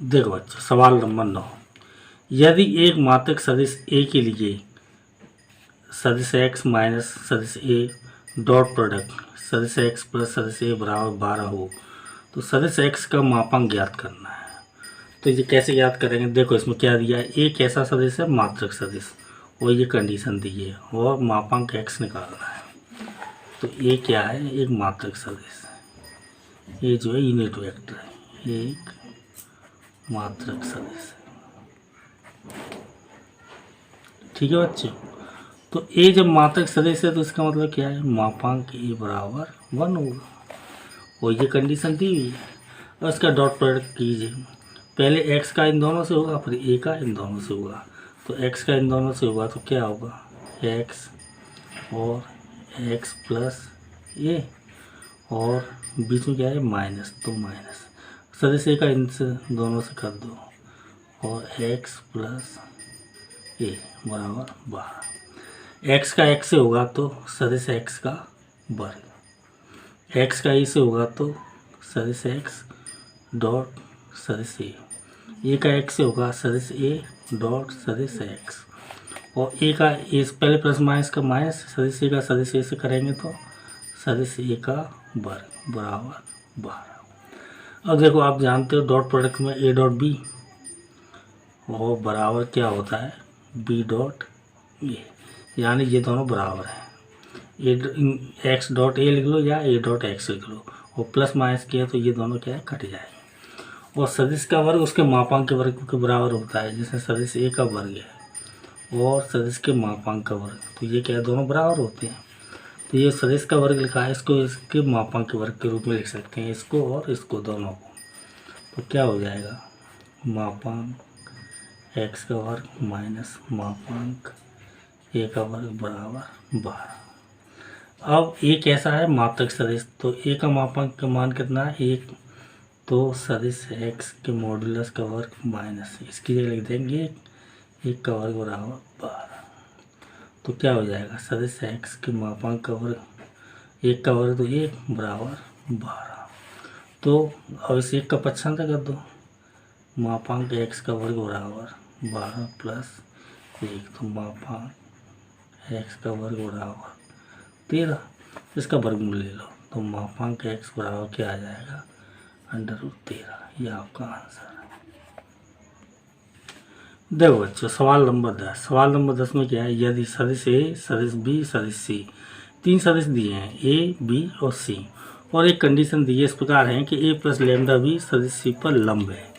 देखो बच्चों, सवाल नंबर 9। यदि एक मात्रक सदिश ए के लिए सदिश एक्स माइनस सदिश ए डॉट प्रोडक्ट सदिश एक्स प्लस सदिश ए बराबर 12 हो तो सदिश एक्स का मापांक ज्ञात करना है। तो ये कैसे ज्ञात करेंगे? देखो इसमें क्या दिया है, एक ऐसा सदिश है मात्रक सदिश, और ये कंडीशन दी है और मापांक एक्स निकालना है। तो ये क्या है? एक मात्रक सदिश, ये जो है यूनिट वेक्टर है, एक मात्रक सदिश। ठीक है बच्चों, तो ए जब मात्रक सदिश है तो इसका मतलब क्या है? मापांक ए बराबर 1 होगा, और ये कंडीशन दी हुई है। और इसका डॉट प्रोडक्ट कीजिए, पहले एक्स का इन दोनों से होगा, फिर ए का इन दोनों से होगा। तो एक्स का इन दोनों से होगा तो क्या होगा? एक्स और एक्स प्लस ए, और बीच में क्या है? माइनस, तो माइनस सदिश ए का इनसे दोनों से कर दो, और एक्स प्लस ए बराबर 12। एक्स का एक्स से होगा तो सदिश एक्स का वर्ग, एक्स का ए से होगा तो सदिश एक्स डॉट सदिश ए का एक्स से होगा सदिश ए डॉट सदिश एक्स, और ए का ए पहले प्लस माइनस का माइनस, सदिश ए का सदिश ए से करेंगे तो सदिश ए का वर्ग बराबर 12। अब देखो, आप जानते हो डॉट प्रोडक्ट में ए डॉट बी और बराबर क्या होता है? बी डॉट ए, यानी ये दोनों बराबर हैं। ए एक्स डॉट ए लिख लो या ए डॉट एक्स लिख लो, और प्लस माइनस किया तो ये दोनों क्या है? कट जाएंगे। और सदिश का वर्ग उसके मापांक के वर्ग के बराबर होता है, जैसे सदिश ए का वर्ग है और सदिश के मापांक का वर्ग, तो ये क्या है? दोनों बराबर होते हैं। तो ये सदिश का वर्ग लिखा है, इसको इसके मापांक के वर्ग के रूप में लिख सकते हैं, इसको और इसको दोनों को। तो क्या हो जाएगा? मापांक एक्स का वर्ग माइनस मापांक ए का वर्ग बराबर 12। अब ए कैसा है? मात्रक सदिश, तो ए का मापांक का मान कितना है? 1, तो सदिश एक्स के मॉड्यूलस का वर्ग माइनस, इसकी जगह लिख देंगे 1 का वर्ग बराबर 12। तो क्या हो जाएगा? सदिश एक्स के मापांक का वर्ग 1 का वर्ग तो 1 बराबर 12। तो अब इस 1 का पक्षांतर कर दो, मापांक एक्स का वर्ग बराबर 12 प्लस 1, तो मापांक एक्स का वर्ग बराबर 13। इसका वर्गमूल ले लो तो मापांक एक्स बराबर क्या आ जाएगा? √13। यह आपका आंसर है। देखो बच्चों, सवाल नंबर 10। सवाल नंबर 10 में क्या है? यदि सदिश ए, सदिश बी, सदिश सी, 3 सदिश दिए हैं ए, बी और सी, और एक कंडीशन दी है इस प्रकार है कि ए प्लस लेमडा बी सदिश सी पर लंब है।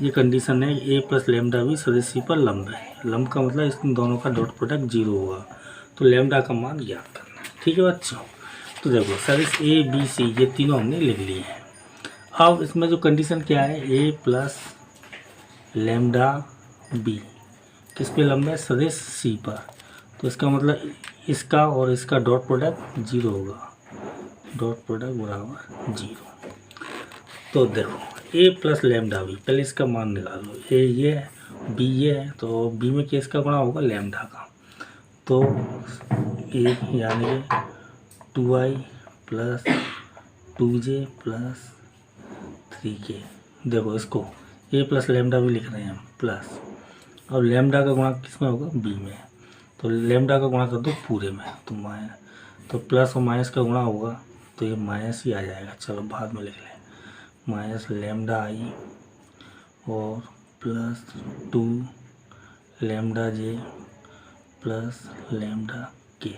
ये कंडीशन है ए प्लस लेमडा बी सदिश सी पर लंब है। लंब का मतलब इन दोनों का डॉट प्रोडक्ट 0 होगा, तो लेमडा का मान ज्ञात करना है। ठीक है बच्चों, तो देखो सदिश ए, बी, सी ये तीनों हमने लिख लिए हैं। अब इसमें जो कंडीशन क्या है? ए प्लस लेमडा बी किस पे लंब है? सदिश सी पर, तो इसका मतलब इसका और इसका डॉट प्रोडक्ट 0 होगा, डॉट प्रोडक्ट बराबर 0। तो देखो ए प्लस लेमडा बी, पहले इसका मान निकालो। ए ये है, बी ये है, तो बी में किसका गुणा होगा? लेमडा का। तो ए यानी 2i plus 2j plus 3k। देखो इसको ए प्लस लेमडा भी लिख रहे हैं हम, प्लस, और लेमडा का गुणा किस में होगा? बी में, तो लेमडा का गुणा कर दो पूरे में, तो माइनस, तो प्लस और माइनस का गुणा होगा तो ये माइनस ही आ जाएगा। चलो बाद में लिख लें, माइनस लेमडा आई और प्लस 2 लेमडा जे प्लस लेमडा के।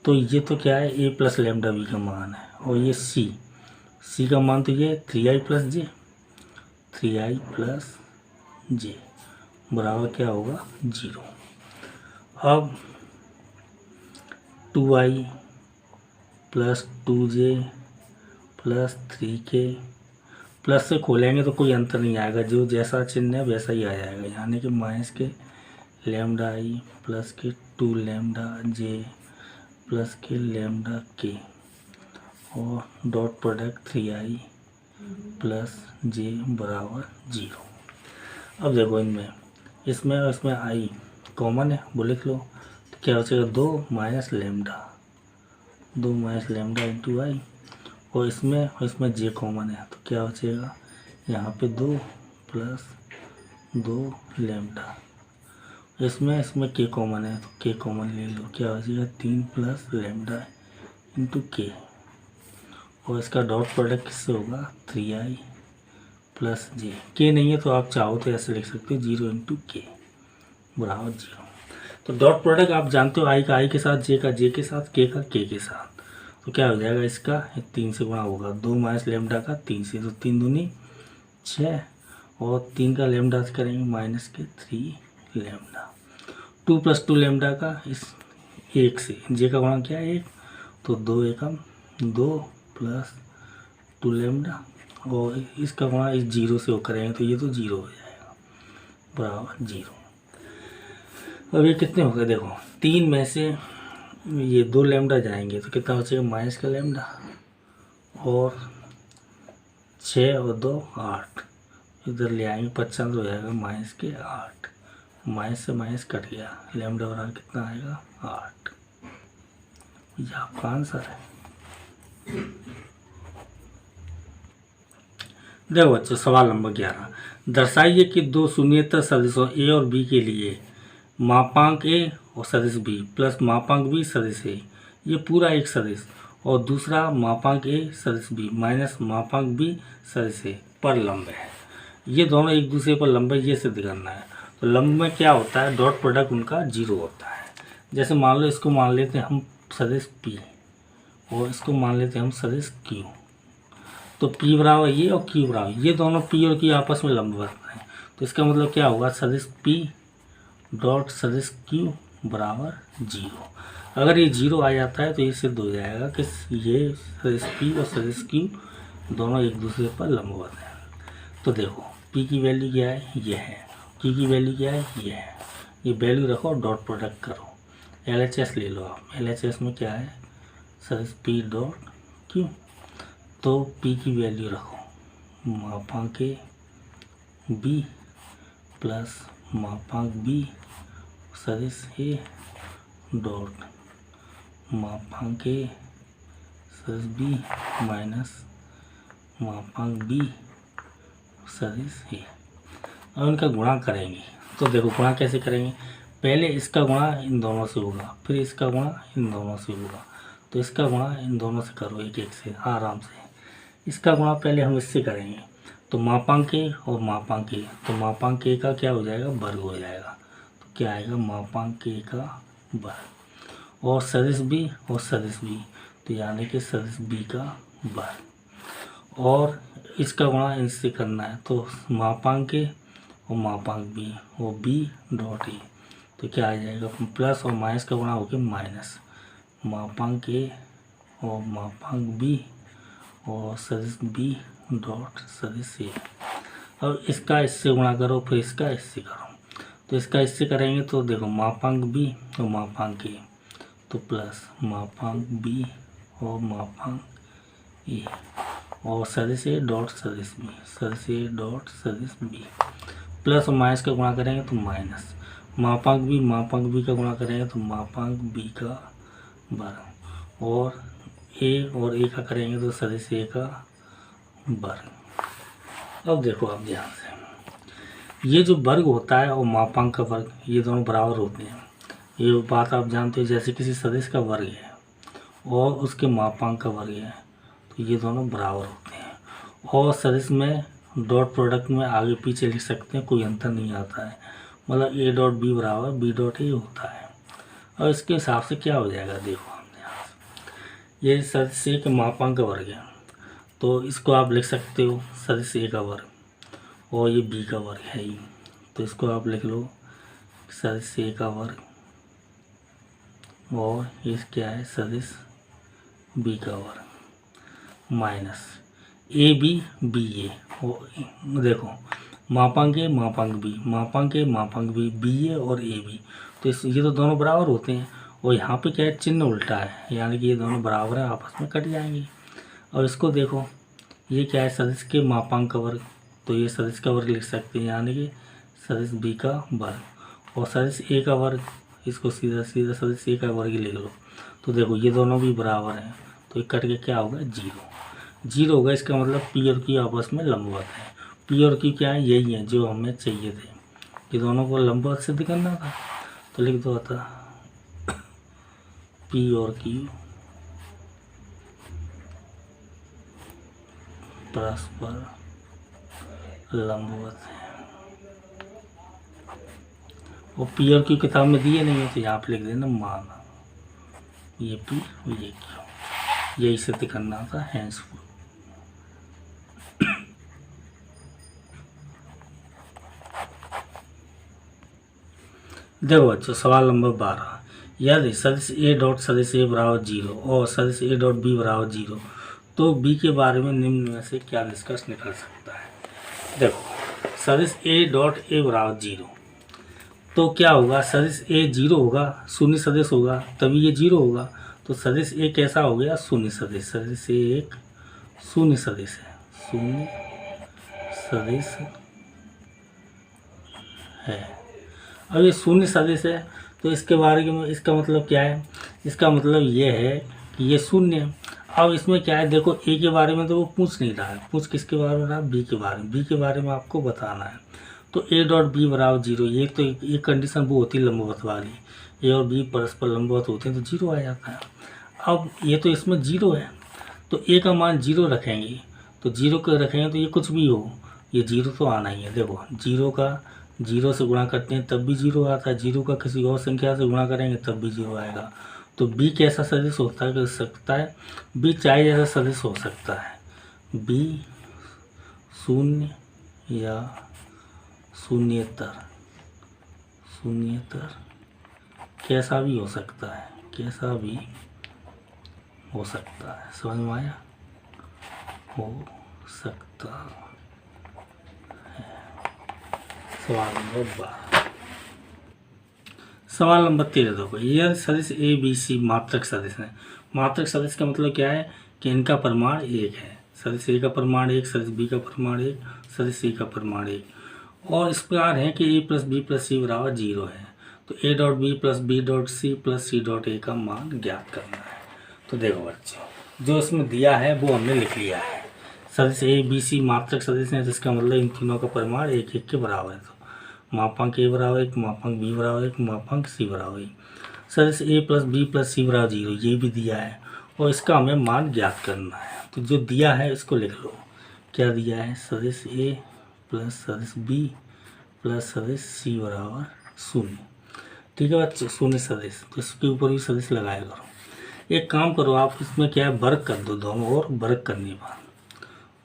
तो ये तो क्या है? ए प्लस लेमडा बी का मान है, और ये सी का मान तो ये 3i प्लस जे, 3i प्लस जे बराबर क्या होगा? 0। अब 2i plus 2j plus 3k, plus से खोलेंगे तो कोई अंतर नहीं आएगा, जो जैसा चिन्ह है वैसा ही आ जाएगा, यानी कि माइनस के लेमडा आई प्लस के 2 लेमडा जे प्लस के लेमडा के, और डॉट प्रोडक्ट 3i प्लस जे बराबर 0। अब देखो इनमें, इसमें और इसमें आई कॉमन है, वो लिख लो, तो क्या हो जाएगा? 2 माइनस लेमडा इंटू आई, और इसमें जे कॉमन है, तो क्या हो जाएगा? यहाँ पे 2 प्लस 2 लैम्डा। इसमें के कॉमन है तो के कॉमन ले लो, क्या हो जाएगा 3 प्लस लैम्डा इंटू के, और इसका डॉट प्रोडक्ट किससे होगा 3i प्लस जे। के नहीं है तो आप चाहो तो ऐसे लिख सकते हो 0 इंटू के बराबर 0। तो डॉट प्रोडक्ट आप जानते हो, आई का आई के साथ, जे का जे के साथ, के का के के साथ, तो क्या हो जाएगा इसका 3 से गुणा होगा, 2 माइनस लैम्डा का 3 से, तो 3 दूनी 6 और 3 का लैम्डा करेंगे माइनस के 3 लैम्डा। 2 प्लस 2 लैम्डा का इस 1 से, जे का गुणा क्या है 1, तो 2 एकम 2 प्लस 2 लैम्डा, और इसका गुणा इस 0 से वो करेंगे तो ये तो 0 हो जाएगा बराबर 0। अब ये कितने हो गए देखो, 3 में से ये 2 लैम्डा जाएंगे तो कितना बचेगा माइनस का लैम्डा, और 6 और 2 8, इधर ले आएंगे 50 हो जाएगा माइनस के 8, माइनस से माइनस कट गया, लैम्डा बराबर कितना आएगा 8। ये आपका आंसर है। देखो बच्चों सवाल नंबर 11, दर्शाइए कि 2 शून्येतर सदिशों ए और बी के लिए मापांक ए और सदिश बी प्लस मापांक बी सदिश ए, ये पूरा एक सदिश, और दूसरा मापांक ए सदिश बी माइनस मापांक बी सदिश ए पर लंब है। ये दोनों एक दूसरे पर लंब है, ये सिद्ध करना है। तो लंब में क्या होता है, डॉट प्रोडक्ट उनका 0 होता है। जैसे मान लो इसको मान लेते हैं हम सदिश पी और इसको मान लेते हैं हम सदिश क्यू, तो पी बराबर ये और क्यू बराबर ये, दोनों पी और क्यू आपस में लंबवत हैं, तो इसका मतलब क्या होगा सदिश पी डॉट सदिश क्यू बराबर 0। अगर ये 0 आ जाता है तो ये सिद्ध हो जाएगा कि ये सदिश पी और सदिश क्यू दोनों एक दूसरे पर लंबवत हैं। तो देखो पी की वैल्यू क्या है, ये है, क्यू की वैल्यू क्या है, ये है, ये वैल्यू रखो और डॉट प्रोडक्ट करो, LHS ले लो आप। LHS में क्या है सदिश पी डॉट क्यू, तो पी की वैल्यू रखो मापांक ए बी प्लस मापांक बी सदिश ए डॉट मापांक ए सदिश बी माइनस मापांक बी सदिश ए। अब इनका गुणा करेंगे, तो देखो गुणा कैसे करेंगे, पहले इसका गुणा इन दोनों से होगा, फिर इसका गुणा इन दोनों से होगा, तो इसका गुणा इन दोनों से करो एक एक से आराम से। इसका गुणा पहले हम इससे करेंगे, तो मापांक ए और मापांक ए, तो मापांक ए का क्या हो जाएगा वर्ग हो जाएगा, तो क्या आएगा मापांक ए का वर्ग, और सदिश बी और सदिश बी, तो यानी कि सदिश बी का वर्ग, और इसका गुणा इससे करना है, तो मापांक ए और मापांक बी और बी डॉट ए, तो क्या आ जाएगा प्लस और माइनस का गुणा होकर माइनस मापांक ए और मापांक बी और सदिश बी डॉट सदिश ए। अब इसका इससे गुणा करो, फिर इसका इससे करो, तो इसका इससे करेंगे तो देखो मापांक बी और मापांक ए, तो प्लस मापांक बी और मापांक ए और सदिश ए डॉट सदिश बी, सदिश ए डॉट सदिश बी, प्लस और माइनस का गुणा करेंगे तो माइनस मापांक बी का गुणा करेंगे तो मापांक बी का वर्ग, और ए का करेंगे तो सदिश ए का वर्ग। अब देखो आप ध्यान से, ये जो वर्ग होता है और मापांक का वर्ग ये दोनों बराबर होते हैं, ये बात आप जानते हो। जैसे किसी सदिश का वर्ग है और उसके मापांक का वर्ग है तो ये दोनों बराबर होते हैं, और सदिश में डॉट प्रोडक्ट में आगे पीछे लिख सकते हैं, कोई अंतर नहीं आता है, मतलब ए डॉट बी बराबर बी डॉट ए होता है। और इसके हिसाब से क्या हो जाएगा देखो, ये सदिश ए के मापांक का वर्ग है तो इसको आप लिख सकते हो सदिश ए का वर्ग, और ये बी का वर्ग है ही, तो इसको आप लिख लो सदिश ए का वर्ग, और ये क्या है सदिश बी का वर्ग माइनस ए बी बी ए, देखो मापांक ए मापांक बी बी ए और ए बी, तो ये तो दोनों बराबर होते हैं, और यहाँ पे क्या है चिन्ह उल्टा है, यानी कि ये दोनों बराबर है आपस में कट जाएंगे। और इसको देखो ये क्या है सदिश के मापांक का वर्ग, तो ये सदिश का वर्ग लिख सकते हैं, यानी कि सदिश बी का वर्ग, और सदिश ए का वर्ग इसको सीधा सीधा सदिश ए का वर्ग लिख लो, तो देखो ये दोनों भी बराबर हैं, तो ये कट के क्या होगा 0 होगा। इसका मतलब पी और क्यू आपस में लंबवत है, पी और क्यू क्या है, यही है जो हमें चाहिए थे। ये दोनों को लंबवत सिद्ध करना था, तो लिख दो था पी और क्यू परस्पर लंबवत है। वो पी और क्यू किताब में दिए नहीं है, तो यहाँ पे लिख देना मान, ये पी ये क्यू, यही सिद्ध करना था हैंस। देखो बच्चों, सवाल नंबर 12, यदि सदिश ए डॉट सदिश ए बराबर 0 और सदिश ए डॉट बी बराबर 0, तो बी के बारे में निम्न में से क्या निष्कर्ष निकल सकता है। देखो, सदिश ए डॉट ए बराबर 0, तो क्या होगा, सदिश ए 0 होगा, शून्य सदिश होगा, तभी ये 0 होगा। तो सदिश ए कैसा हो गया, शून्य सदिश। सदिश ए एक शून्य सदिश है, शून्य सदिश है। अब ये शून्य सदिश है, तो इसके बारे में इसका मतलब क्या है, इसका मतलब ये है कि ये शून्य है। अब इसमें क्या है, देखो ए के बारे में तो वो पूछ नहीं रहा है, पूछ किसके बारे में रहा है, बी के बारे में। बी के बारे में आपको बताना है। तो ए डॉट बी बराबर 0, ये तो एक कंडीशन वो होती है लंबवत वाली, ए और बी परस्पर लंबवत होते हैं तो 0 आ जाता है। अब ये तो इसमें 0 है, तो ए का मान 0 रखेंगे, तो 0 को रखेंगे तो ये कुछ भी हो, ये 0 तो आना ही है। देखो 0 का 0 से गुणा करते हैं तब भी 0 आता है, 0 का किसी और संख्या से गुणा करेंगे तब भी 0 आएगा। तो बी कैसा सदिश होता है, कर सकता है, बी चाहे जैसा सदिश हो सकता है, बी शून्य या शून्येतर, शून्येतर कैसा भी हो सकता है, कैसा भी हो सकता है। समझ में आया, हो सकता है। सवाल नंबर 12। सवाल नंबर 13 देखो, यह सदिश ए बी सी मात्रक सदिश है। मात्रक सदिश का मतलब क्या है कि इनका परिमाण 1 है। सदिश ए का परिमाण 1, सदिश बी का परिमाण 1, सदिश सी का परिमाण 1, और इस प्रकार है कि A plus B plus C बराबर 0 है। तो A dot B plus B dot C plus C dot A का मान ज्ञात करना है। तो देखो बच्चों, जो इसमें दिया है वो हमने लिख लिया है। सदिश ए बी सी मात्रक सदिश है, जिसका मतलब इन तीनों का परिमाण 1 1 के बराबर है। तो मापांक ए बराबर 1, मापांक बी बराबर 1, मापांक सी बराबर 1। सदिश ए प्लस बी प्लस सी बराबर 0, ये भी दिया है और इसका हमें मान ज्ञात करना है। तो जो दिया है इसको लिख लो। क्या दिया है, सदिश ए प्लस सदिश बी प्लस सदिश सी बराबर 0। ठीक है बच्चे, शून्य सदिश, तो इसके ऊपर भी सदिश लगाया करो। एक काम करो आप, इसमें क्या है, वर्ग कर दो, दोनों ओर वर्ग करने पर,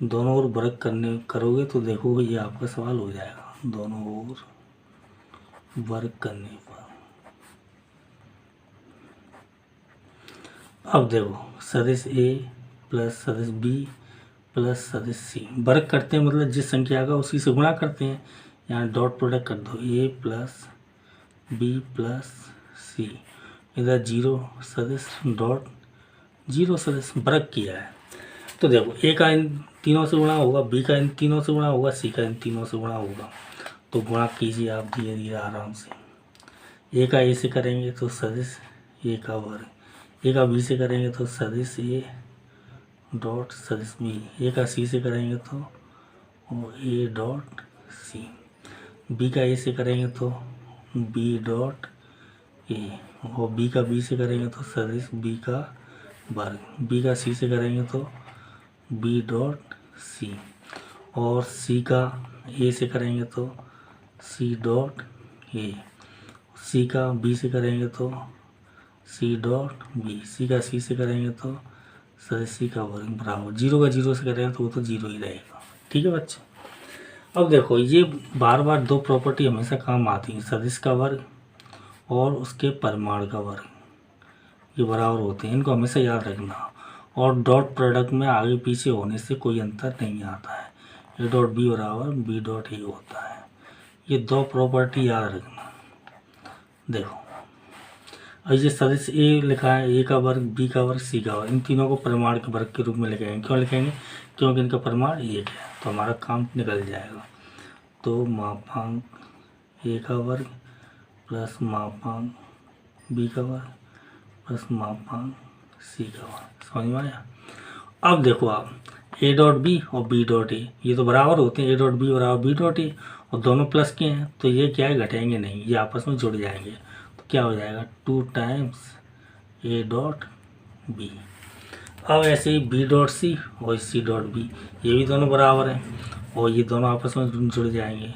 दोनों ओर वर्ग करने करोगे तो देखोगे ये आपका सवाल हो जाएगा, दोनों ओर वर्ग करने पर। अब देखो, सदिश ए प्लस सदिश बी प्लस सदिश सी, वर्ग करते हैं मतलब जिस संख्या का उसी से गुणा करते हैं। यहाँ डॉट प्रोडक्ट कर दो, ए प्लस बी प्लस सी, इधर 0 सदिश डॉट 0 सदिश, वर्ग किया है। तो देखो, ए का इन तीनों से गुणा होगा, बी का इन तीनों से गुणा होगा, सी का इन तीनों से गुणा होगा। तो गुणा कीजिए आप धीरे धीरे आराम से। ए का ए से करेंगे तो सदिश ए का वर्ग, ए का बी से करेंगे तो सदिश ए डॉट सदिश बी, ए का सी से करेंगे तो ए डॉट सी, बी का ए से करेंगे तो बी डॉट ए, और बी का बी से करेंगे तो सदिश बी का वर्ग, बी का सी से करेंगे तो बी डॉट सी, और सी का ए से करेंगे तो सी डॉट ए, सी का बी से करेंगे तो सी डॉट बी, सी का सी से करेंगे तो सदिश सी का वर्ग बराबर 0 का 0 से करेंगे तो वो तो 0 ही रहेगा। ठीक है बच्चे, अब देखो ये बार बार दो प्रॉपर्टी हमेशा काम आती है, सदिश का वर्ग और उसके परिमाण का वर्ग, ये बराबर होते हैं, इनको हमेशा याद रखना। और डॉट प्रोडक्ट में आगे पीछे होने से कोई अंतर नहीं आता है, ए डॉट बी बराबर बी डॉट ए होता है। ये दो प्रॉपर्टी याद रखना। देखो, और ये सदिश ए लिखा है, ए का वर्ग, बी का वर्ग, सी का वर्ग, इन तीनों को परिमाण के वर्ग के रूप में लिखेंगे। क्यों लिखेंगे, क्योंकि इनका परिमाण 1 है, तो हमारा काम निकल जाएगा। तो मापांक ए का वर्ग प्लस मापांक बी का वर्ग प्लस मापांक सी का वर्ग। समझ में आया। अब देखो आप, ए डॉट बी और बी डॉट ए, ये तो बराबर होते हैं, ए डॉट बी बराबर बी डॉट ए, और दोनों प्लस के हैं तो ये क्या है, घटेंगे नहीं, ये आपस में जुड़ जाएंगे। तो क्या हो जाएगा 2 टाइम्स ए डॉट बी। अब ऐसे ही बी डॉट सी और सी डॉट बी, ये भी दोनों बराबर हैं और ये दोनों आपस में जुड़ जाएंगे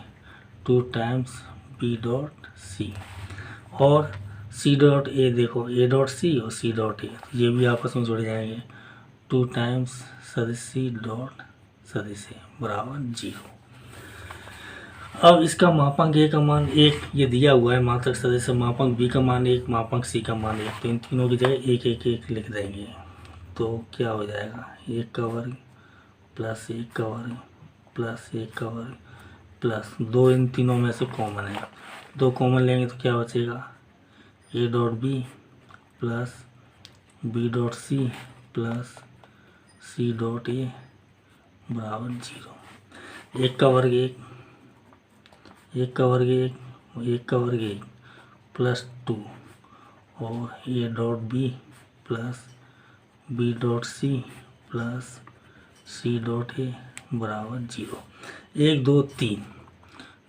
2 टाइम्स बी डॉट सी। और सी डॉट ए, देखो ए डॉट सी और सी डॉट ए, ये भी आपस में जुड़ जाएंगे 2 टाइम्स सदिश सी डॉट सदिश ए बराबर 0। अब इसका मापांक ए का मान 1 ये दिया हुआ है मात्रक सदिश, मापांक बी का मान 1, मापांक सी का मान 1, तो इन तीनों की जगह 1 1 1 लिख देंगे। तो क्या हो जाएगा 1 का वर्ग प्लस 1 का वर्ग प्लस 1 का वर्ग प्लस 2, इन तीनों में से कॉमन है, 2 कॉमन लेंगे तो क्या बचेगा A dot B plus B dot C plus C dot A बराबर 0। 1 का वर्ग 1, 1 का वर्ग 1, 1 का वर्ग 1 प्लस 2 और A dot B plus B dot C plus C dot A बराबर 0। 1 2 3,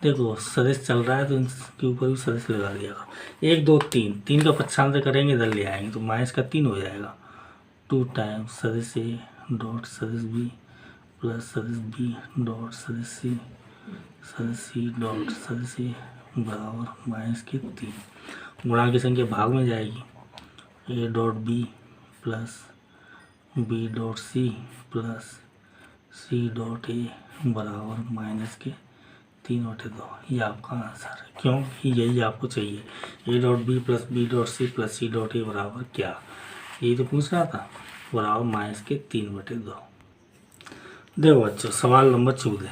देखो सदिश चल रहा है तो इसके ऊपर भी सदिश लगा दिया। 1 2 3, 3 का पक्षांतर करेंगे इधर ले आएंगे तो माइनस का 3 हो जाएगा। 2 टाइम्स सदिश ए डॉट सदिश बी प्लस सदिश बी डॉट सदिश सी डॉट सदिश ए बराबर माइनस के 3। गुणा की संख्या भाग में जाएगी, A dot B plus B dot C plus C dot A बराबर माइनस के 3/2। ये आपका आंसर है, क्योंकि यही आपको चाहिए, A dot B plus B dot C plus C dot A बराबर क्या, यही तो पूछ रहा था, बराबर माइनस के 3/2। देखो बच्चों सवाल नंबर 14,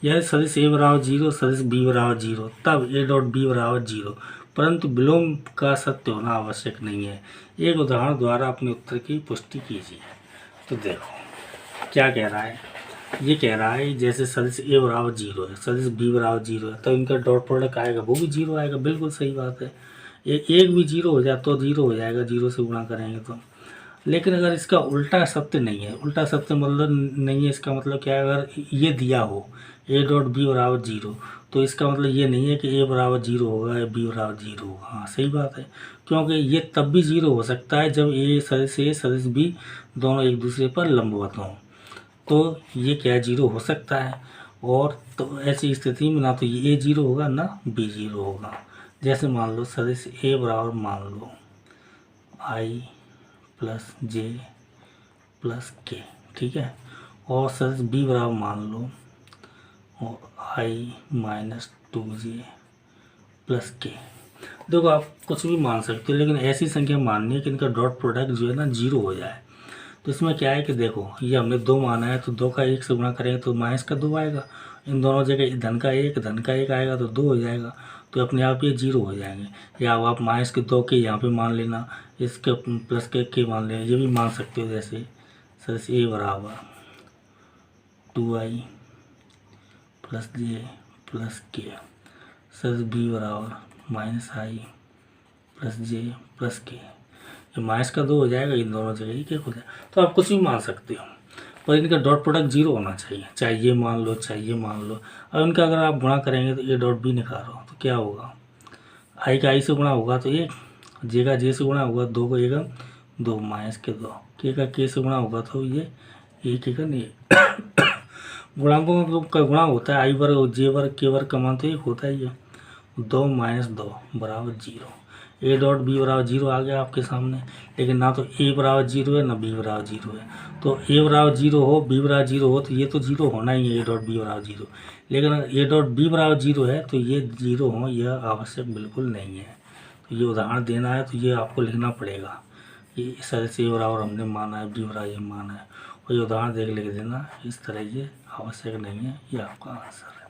यदि सदिश ए बराबर 0 सदिश बी बराबर 0 तब ए डॉट बी बराबर 0 परंतु विलोम का सत्य होना आवश्यक नहीं है। एक उदाहरण द्वारा अपने उत्तर की पुष्टि कीजिए। तो देखो क्या कह रहा है, ये कह रहा है जैसे सदिश ए बराबर 0 है, सदिश बी बराबर 0 है, तो इनका डॉट प्रोडक्ट आएगा वो भी 0 आएगा, बिल्कुल सही बात है। एक भी 0 हो जाए तो 0 हो जाएगा, 0 से गुणा करेंगे तो। लेकिन अगर इसका उल्टा सत्य नहीं है, उल्टा सत्य मतलब नहीं है, इसका मतलब क्या है, अगर ये दिया हो ए डॉट बी बराबर 0 तो इसका मतलब ये नहीं है कि ए बराबर 0 होगा या बी बराबर 0 होगा। हाँ सही बात है, क्योंकि ये तब भी 0 हो सकता है जब ए सदिश बी दोनों एक दूसरे पर लंबवत हों, तो ये क्या 0 हो सकता है। और तो ऐसी स्थिति में ना तो ये ए 0 होगा ना बी 0 होगा। जैसे मान लो सदिश ए बराबर मान लो आई प्लस जे प्लस के, ठीक है, और सदिश बी बराबर मान लो और आई माइनस 2j प्लस के। देखो आप कुछ भी मान सकते हो, लेकिन ऐसी संख्या माननी है कि इनका डॉट प्रोडक्ट जो है ना 0 हो जाए। तो इसमें क्या है कि देखो ये हमने 2 माना है तो 2 का 1 से गुणा करेंगे तो माइनस का 2 आएगा, इन दोनों जगह धन का 1 आएगा तो 2 हो जाएगा, तो अपने आप ये 0 हो जाएंगे। या आप माइनस के 2 के यहाँ पे मान लेना, इसके प्लस के मान लेना, ये भी मान सकते हो। जैसे सदिश ए बराबर 2i प्लस जे प्लस के, सदिश बी बराबर माइनस आई प्लस जे प्लस के, ये माइनस का 2 हो जाएगा, इन दोनों जगह एक हो जाएगा। तो आप कुछ भी मान सकते हो, पर इनका डॉट प्रोडक्ट 0 होना चाहिए, चाहे ये मान लो चाहे ये मान लो। अब इनका अगर आप गुणा करेंगे तो ए डॉट बी निकालो तो क्या होगा, आई का आई से गुणा होगा तो 1, जे का जे से गुणा होगा 2 को 1 2 माइनस के 2, के का के से गुणा होगा तो ये 1 1 1। गुणांकों का गुणा होता है, आई वर्ग जे वर्ग के वर्ग का मान तो 1 होता ही है। 2 माइनस 2 बराबर 0। ए डॉट बी बराबर 0 आ गया आपके सामने, लेकिन ना तो ए बराबर 0 है ना बी बराबर 0 है। तो ए बराबर 0 हो बी बराबर 0 हो तो ये तो 0 होना ही है, ए डॉट बी बराबर 0। लेकिन अगर ए डॉट बी बराबर 0 है तो ये 0 हो यह आवश्यक बिल्कुल नहीं है। तो ये उदाहरण देना है तो ये आपको लिखना पड़ेगा, ये सदिश ए बराबर हमने माना है, बी बराबर ये माना है, और ये उदाहरण देख लिख देना। इस तरह ये आवश्यक नहीं है, ये आपका आंसर है।